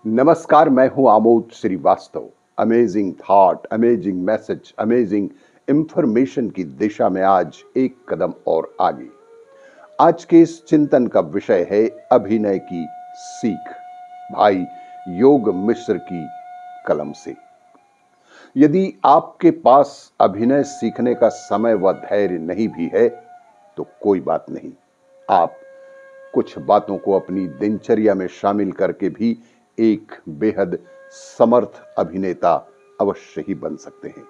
नमस्कार, मैं हूं Amod Shrivastava. Amazing thought, amazing message, amazing information की दिशा में आज एक कदम और आगे। आज के इस चिंतन का विषय है अभिनय की सीख, भाई योग मिश्र की कलम से। यदि आपके पास अभिनय सीखने का समय व धैर्य नहीं भी है तो कोई बात नहीं, आप कुछ बातों को अपनी दिनचर्या में शामिल करके भी एक बेहद समर्थ अभिनेता अवश्य ही बन सकते हैं।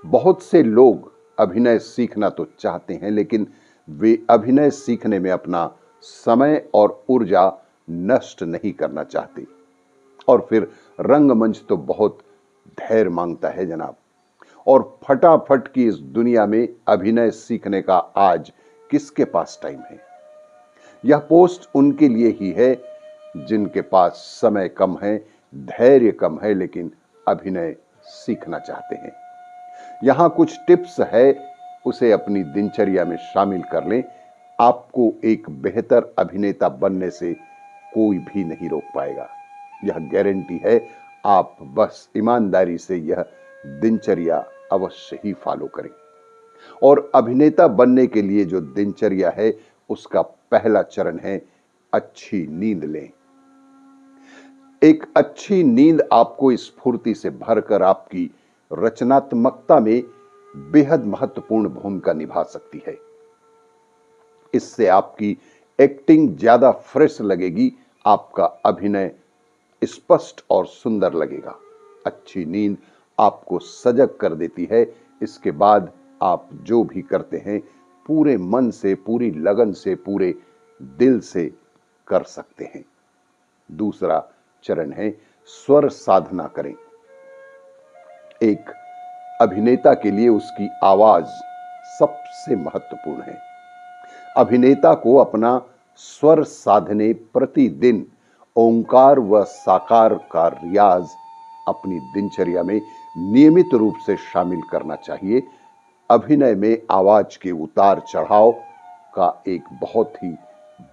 बहुत से लोग अभिनय सीखना तो चाहते हैं, लेकिन वे अभिनय सीखने में अपना समय और ऊर्जा नष्ट नहीं करना चाहते। और फिर रंगमंच तो बहुत धैर्य मांगता है जनाब। और फटाफट की इस दुनिया में अभिनय सीखने का आज किसके पास टाइम है? यह पोस्ट उनके लिए ही है जिनके पास समय कम है, धैर्य कम है, लेकिन अभिनय सीखना चाहते हैं। यहां कुछ टिप्स है, उसे अपनी दिनचर्या में शामिल कर लें। आपको एक बेहतर अभिनेता बनने से कोई भी नहीं रोक पाएगा, यह गारंटी है। आप बस ईमानदारी से यह दिनचर्या अवश्य ही फॉलो करें। और अभिनेता बनने के लिए जो दिनचर्या है, उसका पहला चरण है अच्छी नींद लें। एक अच्छी नींद आपको स्फूर्ति से भरकर आपकी रचनात्मकता में बेहद महत्वपूर्ण भूमिका निभा सकती है। इससे आपकी एक्टिंग ज्यादा फ्रेश लगेगी, आपका अभिनय स्पष्ट और सुंदर लगेगा। अच्छी नींद आपको सजग कर देती है। इसके बाद आप जो भी करते हैं पूरे मन से, पूरी लगन से, पूरे दिल से कर सकते हैं। दूसरा चरण है स्वर साधना करें। एक अभिनेता के लिए उसकी आवाज सबसे महत्वपूर्ण है। अभिनेता को अपना स्वर साधने प्रतिदिन ओंकार व साकार का रियाज अपनी दिनचर्या में नियमित रूप से शामिल करना चाहिए। अभिनय में आवाज के उतार चढ़ाव का एक बहुत ही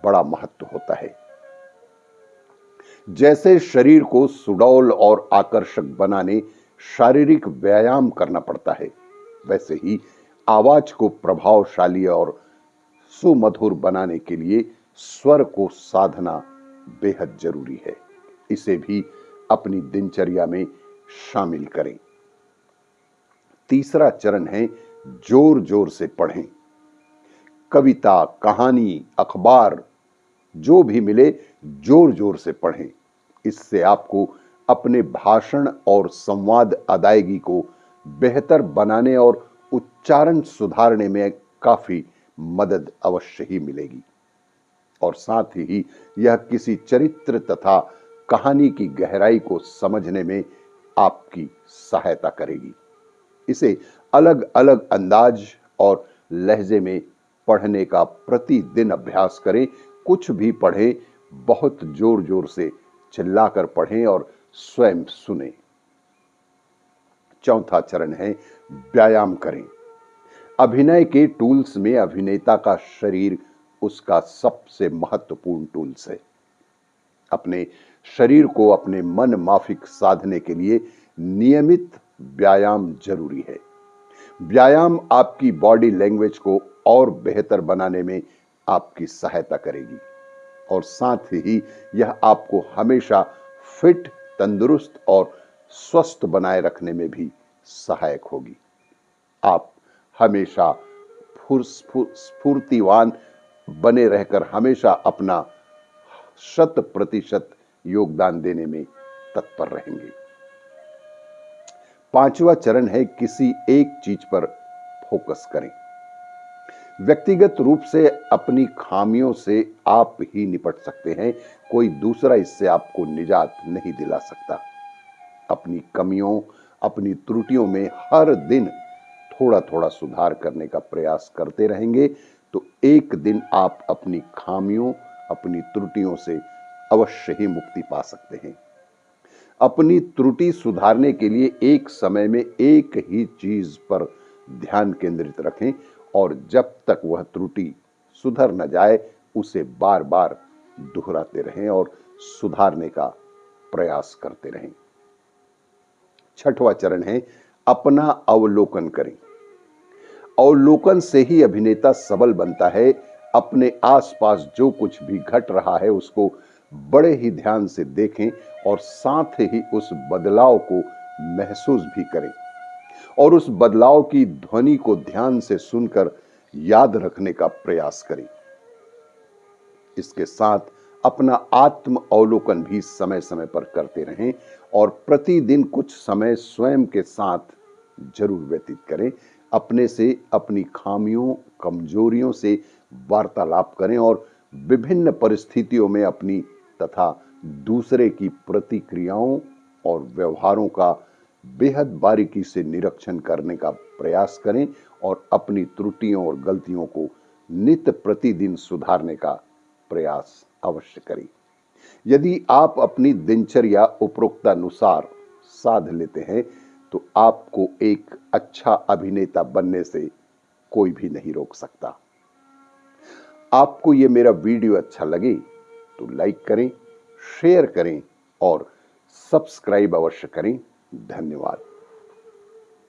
बड़ा महत्व होता है। जैसे शरीर को सुडौल और आकर्षक बनाने शारीरिक व्यायाम करना पड़ता है, वैसे ही आवाज को प्रभावशाली और सुमधुर बनाने के लिए स्वर को साधना बेहद जरूरी है। इसे भी अपनी दिनचर्या में शामिल करें। तीसरा चरण है जोर जोर से पढ़ें। कविता, कहानी, अखबार जो भी मिले जोर जोर से पढ़ें। इससे आपको अपने भाषण और संवाद अदायगी को बेहतर बनाने और उच्चारण सुधारने में काफी मदद अवश्य ही मिलेगी। और साथ ही यह किसी चरित्र तथा कहानी की गहराई को समझने में आपकी सहायता करेगी। इसे अलग अलग अंदाज और लहजे में पढ़ने का प्रतिदिन अभ्यास करें। कुछ भी पढ़ें, बहुत जोर जोर से चिल्लाकर पढ़ें और स्वयं सुने। चौथा चरण है व्यायाम करें। अभिनय के टूल्स में अभिनेता का शरीर उसका सबसे महत्वपूर्ण टूल्स है। अपने शरीर को अपने मन माफिक साधने के लिए नियमित व्यायाम जरूरी है। व्यायाम आपकी बॉडी लैंग्वेज को और बेहतर बनाने में आपकी सहायता करेगी और साथ ही यह आपको हमेशा फिट, तंदुरुस्त और स्वस्थ बनाए रखने में भी सहायक होगी। आप हमेशा स्फूर्तिवान बने रहकर हमेशा अपना 100% योगदान देने में तत्पर रहेंगे। पांचवा चरण है किसी एक चीज पर फोकस करें। व्यक्तिगत रूप से अपनी खामियों से आप ही निपट सकते हैं, कोई दूसरा इससे आपको निजात नहीं दिला सकता। अपनी कमियों, अपनी त्रुटियों में हर दिन थोड़ा थोड़ा सुधार करने का प्रयास करते रहेंगे तो एक दिन आप अपनी खामियों, अपनी त्रुटियों से अवश्य ही मुक्ति पा सकते हैं। अपनी त्रुटि सुधारने के लिए एक समय में एक ही चीज पर ध्यान केंद्रित रखें और जब तक वह त्रुटि सुधर न जाए उसे बार बार दोहराते रहें और सुधारने का प्रयास करते रहें। छठवां चरण है अपना अवलोकन करें। अवलोकन से ही अभिनेता सबल बनता है। अपने आसपास जो कुछ भी घट रहा है उसको बड़े ही ध्यान से देखें और साथ ही उस बदलाव को महसूस भी करें और उस बदलाव की ध्वनि को ध्यान से सुनकर याद रखने का प्रयास करें। इसके साथ अपना आत्म अवलोकन भी समय समय पर करते रहें और प्रतिदिन कुछ समय स्वयं के साथ जरूर व्यतीत करें। अपने से अपनी खामियों कमजोरियों से वार्तालाप करें और विभिन्न परिस्थितियों में अपनी तथा दूसरे की प्रतिक्रियाओं और व्यवहारों का बेहद बारीकी से निरीक्षण करने का प्रयास करें और अपनी त्रुटियों और गलतियों को नित्य प्रतिदिन सुधारने का प्रयास अवश्य करें। यदि आप अपनी दिनचर्या उपरोक्तानुसार साध लेते हैं तो आपको एक अच्छा अभिनेता बनने से कोई भी नहीं रोक सकता। आपको यह मेरा वीडियो अच्छा लगे तो लाइक करें, शेयर करें और सब्सक्राइब अवश्य करें। धन्यवाद।